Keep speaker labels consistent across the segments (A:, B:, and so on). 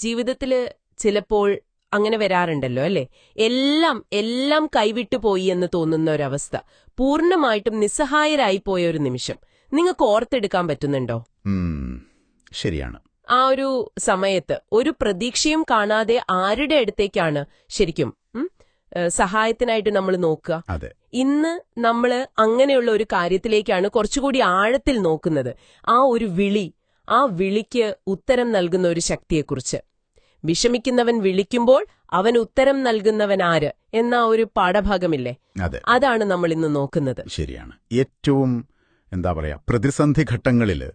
A: ജീവിതത്തില് ചിലപ്പോൾ അങ്ങനെ വരാറുണ്ടല്ലോ അല്ലേ? എല്ലാം കൈവിട്ടു പോയി എന്ന് തോന്നുന്ന ഒരവസ്ഥ, പൂർണ്ണമായിട്ടും നിസ്സഹായരായി പോയ ഒരു നിമിഷം നിങ്ങൾക്ക് ഓർത്തെടുക്കാൻ പറ്റുന്നുണ്ടോ?
B: ശരിയാണ്.
A: ആ ഒരു സമയത്ത് ഒരു പ്രതീക്ഷയും കാണാതെ ആരുടെ അടുത്തേക്കാണ് ശരിക്കും സഹായത്തിനായിട്ട് നമ്മൾ നോക്കുക?
B: അതെ.
A: ഇന്ന് നമ്മൾ അങ്ങനെയുള്ള ഒരു കാര്യത്തിലേക്കാണ് കുറച്ചുകൂടി ആഴത്തിൽ നോക്കുന്നത്. ആ ഒരു വിളി, ആ വിളിക്ക് ഉത്തരം നൽകുന്ന ഒരു ശക്തിയെക്കുറിച്ച്. വിഷമിക്കുന്നവൻ വിളിക്കുമ്പോൾ അവൻ ഉത്തരം നൽകുന്നവൻ ആര് എന്ന ഒരു പാഠഭാഗമില്ലേ? അതാണ് നമ്മൾ ഇന്ന് നോക്കുന്നത്.
B: ശരിയാണ്. ഏറ്റവും പ്രതിസന്ധി ഘട്ടങ്ങളില്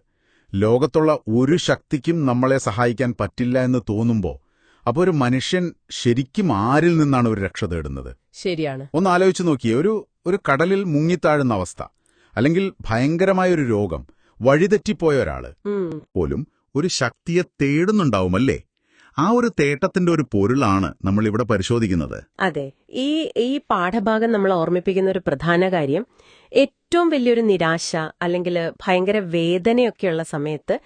B: ലോകത്തുള്ള ഒരു ശക്തിക്കും നമ്മളെ സഹായിക്കാൻ പറ്റില്ല എന്ന് തോന്നുമ്പോൾ അപ്പോൾ ഒരു മനുഷ്യൻ ശരിക്കും ആരിൽ നിന്നാണ് ഒരു രക്ഷ തേടുന്നത്?
A: ശരിയാണ്.
B: ഒന്ന് ആലോചിച്ച് നോക്കിയേ, ഒരു കടലിൽ മുങ്ങിത്താഴുന്ന അവസ്ഥ, അല്ലെങ്കിൽ ഭയങ്കരമായൊരു രോഗം, വഴിതെറ്റിപ്പോയ ഒരാള് പോലും ഒരു ശക്തിയെ തേടുന്നുണ്ടാവുമല്ലേ? ആ ഒരു തേട്ടത്തിന്റെ ഒരു പൊരുളാണ് നമ്മൾ ഇവിടെ പരിശോധിക്കുന്നത്.
A: അതെ, ഈ പാഠഭാഗം നമ്മൾ ഓർമ്മിപ്പിക്കുന്ന ഒരു പ്രധാന കാര്യം, ഏറ്റവും വലിയൊരു നിരാശ അല്ലെങ്കിൽ ഭയങ്കര വേദനയൊക്കെയുള്ള സമയത്ത്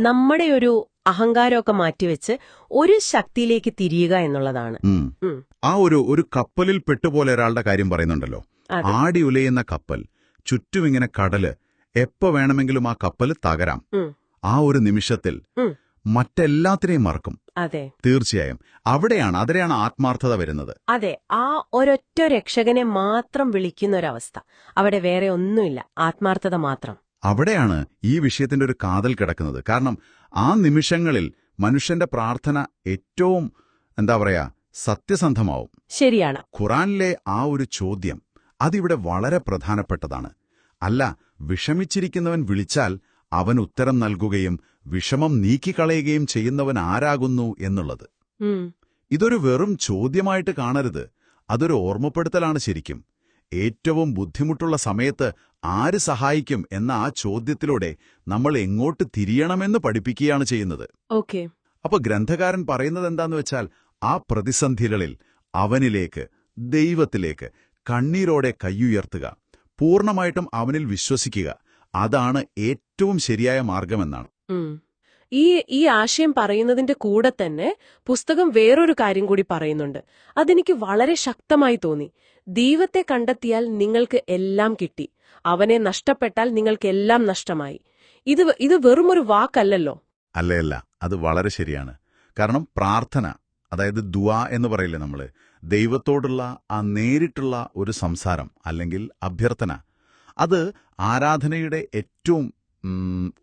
A: നമ്മുടെ ഒരു അഹങ്കാരമൊക്കെ മാറ്റിവെച്ച് ഒരു ശക്തിയിലേക്ക് തിരിയുക എന്നുള്ളതാണ്.
B: ആ ഒരു കപ്പലിൽ പെട്ടുപോലെ ഒരാളുടെ കാര്യം പറയുന്നുണ്ടല്ലോ. ആടി ഉലയുന്ന കപ്പൽ, ചുറ്റുമിങ്ങനെ കടല്, എപ്പോ വേണമെങ്കിലും ആ കപ്പൽ തകരാം. ആ ഒരു നിമിഷത്തിൽ മറ്റെല്ലാത്തിനെയും മറക്കും.
A: അതെ,
B: തീർച്ചയായും. അതിലെയാണ് ആത്മാർത്ഥത വരുന്നത്.
A: അതെ, ആ ഒരൊറ്റ രക്ഷകനെ മാത്രം വിളിക്കുന്ന ഒരവസ്ഥ. അവിടെ വേറെ ഒന്നുമില്ല, ആത്മാർത്ഥത മാത്രം.
B: അവിടെയാണ് ഈ വിഷയത്തിന്റെ ഒരു കാതൽ കിടക്കുന്നത്. കാരണം ആ നിമിഷങ്ങളിൽ മനുഷ്യന്റെ പ്രാർത്ഥന ഏറ്റവും സത്യസന്ധമാവും.
A: ശരിയാണ്.
B: ഖുറാനിലെ ആ ഒരു ചോദ്യം അതിവിടെ വളരെ പ്രധാനപ്പെട്ടതാണ്. അല്ല, വിഷമിച്ചിരിക്കുന്നവൻ വിളിച്ചാൽ അവൻ ഉത്തരം നൽകുകയും വിഷമം നീക്കിക്കളയുകയും ചെയ്യുന്നവൻ ആരാകുന്നു എന്നുള്ളത്. ഇതൊരു വെറും ചോദ്യമായിട്ട് കാണരുത്, അതൊരു ഓർമ്മപ്പെടുത്തലാണ് ശരിക്കും. ഏറ്റവും ബുദ്ധിമുട്ടുള്ള സമയത്ത് ആര് സഹായിക്കും എന്ന ആ ചോദ്യത്തിലൂടെ നമ്മൾ എങ്ങോട്ട് തിരിയണമെന്ന് പഠിപ്പിക്കുകയാണ് ചെയ്യുന്നത്. അപ്പൊ ഗ്രന്ഥകാരൻ പറയുന്നത് എന്താന്ന് വെച്ചാൽ, ആ പ്രതിസന്ധികളിൽ അവനിലേക്ക്, ദൈവത്തിലേക്ക് കണ്ണീരോടെ കൈയുയർത്തുക, പൂർണ്ണമായിട്ടും അവനിൽ വിശ്വസിക്കുക. അതാണ് ഏറ്റവും ശരിയായ മാർഗമെന്നാണ്.
A: ഈ ആശയം പറയുന്നതിന്റെ കൂടെ തന്നെ പുസ്തകം വേറൊരു കാര്യം കൂടി പറയുന്നുണ്ട്. അതെനിക്ക് വളരെ ശക്തമായി തോന്നി. ദൈവത്തെ കണ്ടെത്തിയാൽ നിങ്ങൾക്ക് എല്ലാം കിട്ടി, അവനെ നഷ്ടപ്പെട്ടാൽ നിങ്ങൾക്ക് എല്ലാം നഷ്ടമായി. ഇത് വെറുമൊരു വാക്കല്ലല്ലോ.
B: അല്ല, അത് വളരെ ശരിയാണ്. കാരണം പ്രാർത്ഥന, അതായത് ദുആ എന്ന് പറയില്ലേ നമ്മള്, ദൈവത്തോടുള്ള ആ നേരിട്ടുള്ള ഒരു സംസാരം അല്ലെങ്കിൽ അഭ്യർത്ഥന, അത് ആരാധനയുടെ ഏറ്റവും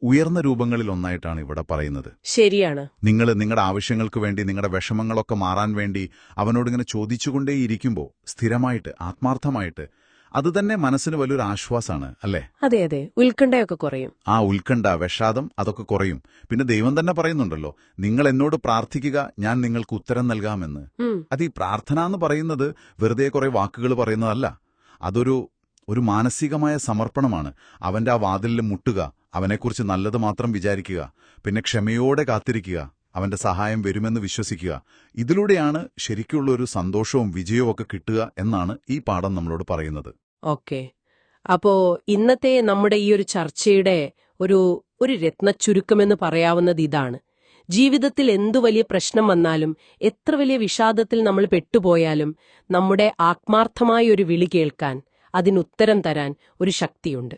B: ഉയർന്ന രൂപങ്ങളിൽ ഒന്നായിട്ടാണ് ഇവിടെ പറയുന്നത്.
A: ശരിയാണ്.
B: നിങ്ങളുടെ ആവശ്യങ്ങൾക്ക് വേണ്ടി, നിങ്ങളുടെ വിഷമങ്ങളൊക്കെ മാറാൻ വേണ്ടി അവനോടിങ്ങനെ ചോദിച്ചുകൊണ്ടേയിരിക്കുമ്പോൾ സ്ഥിരമായിട്ട്, ആത്മാർത്ഥമായിട്ട്, അത് തന്നെ മനസ്സിന് വലിയൊരു ആശ്വാസമാണ്, അല്ലേ?
A: അതെ, ഉത്കണ്ഠയൊക്കെ കുറയും.
B: ആ ഉത്കണ്ഠ, വിഷാദം അതൊക്കെ കുറയും. പിന്നെ ദൈവം തന്നെ പറയുന്നുണ്ടല്ലോ, നിങ്ങൾ എന്നോട് പ്രാർത്ഥിക്കുക, ഞാൻ നിങ്ങൾക്ക് ഉത്തരം നൽകാമെന്ന്. അത് ഈ പ്രാർത്ഥന എന്ന് പറയുന്നത് വെറുതെ കുറെ വാക്കുകൾ പറയുന്നതല്ല. അതൊരു മാനസികമായ സമർപ്പണമാണ്. അവന്റെ ആ വാതിലിൽ മുട്ടുക, അവനെക്കുറിച്ച് നല്ലത് മാത്രം വിചാരിക്കുക, പിന്നെ ക്ഷമയോടെ കാത്തിരിക്കുക, അവന്റെ സഹായം വരുമെന്ന് വിശ്വസിക്കുക. ഇതിലൂടെയാണ് ശരിക്കുള്ളൊരു സന്തോഷവും വിജയവും ഒക്കെ കിട്ടുക എന്നാണ് ഈ പാഠം നമ്മളോട് പറയുന്നത്.
A: അപ്പോ ഇന്നത്തെ നമ്മുടെ ഈ ഒരു ചർച്ചയുടെ ഒരു രത്നച്ചുരുക്കമെന്ന് പറയാവുന്നത് ഇതാണ്. ജീവിതത്തിൽ എന്തു വലിയ പ്രശ്നം വന്നാലും, എത്ര വലിയ വിഷാദത്തിൽ നമ്മൾ പെട്ടുപോയാലും, നമ്മുടെ ആത്മാർത്ഥമായ ഒരു വിളി കേൾക്കാൻ, അതിനുത്തരം തരാൻ ഒരു ശക്തിയുണ്ട്.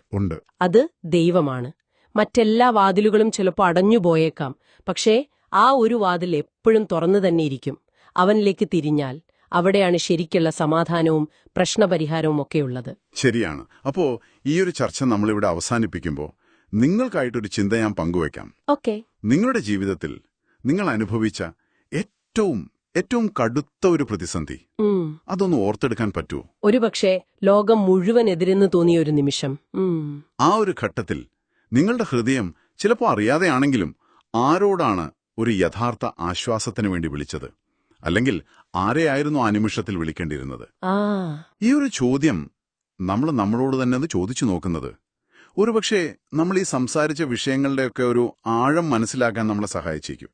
A: അത് ദൈവമാണ്. മറ്റെല്ലാ വാതിലുകളും ചിലപ്പോൾ അടഞ്ഞുപോയേക്കാം, പക്ഷേ ആ ഒരു വാതിൽ എപ്പോഴും തുറന്നു തന്നെയിരിക്കും. അവനിലേക്ക് തിരിഞ്ഞാൽ അവിടെയാണ് ശരിക്കുള്ള സമാധാനവും പ്രശ്നപരിഹാരവും ഒക്കെയുള്ളത്.
B: ശരിയാണ്. അപ്പോ ഈ ഒരു ചർച്ച നമ്മളിവിടെ അവസാനിപ്പിക്കുമ്പോൾ നിങ്ങൾക്കായിട്ടൊരു ചിന്ത ഞാൻ പങ്കുവയ്ക്കാം. നിങ്ങളുടെ ജീവിതത്തിൽ നിങ്ങൾ അനുഭവിച്ച ഏറ്റവും കടുത്ത ഒരു പ്രതിസന്ധി, അതൊന്ന് ഓർത്തെടുക്കാൻ പറ്റുമോ?
A: ഒരുപക്ഷെ ലോകം മുഴുവൻ എതിരെന്ന് തോന്നിയ ഒരു നിമിഷം.
B: ആ ഒരു ഘട്ടത്തിൽ നിങ്ങളുടെ ഹൃദയം ചിലപ്പോൾ അറിയാതെയാണെങ്കിലും ആരോടാണ് ഒരു യഥാർത്ഥ ആശ്വാസത്തിന് വേണ്ടി വിളിച്ചത്? അല്ലെങ്കിൽ ആരെയായിരുന്നു ആ നിമിഷത്തിൽ വിളിക്കേണ്ടിയിരുന്നത്? ഈ ഒരു ചോദ്യം നമ്മളോട് തന്നെ അത് ചോദിച്ചു നോക്കുന്നത് ഒരുപക്ഷെ നമ്മൾ ഈ സംസാരിച്ച വിഷയങ്ങളുടെയൊക്കെ ഒരു ആഴം മനസ്സിലാക്കാൻ നമ്മളെ സഹായിച്ചേക്കും.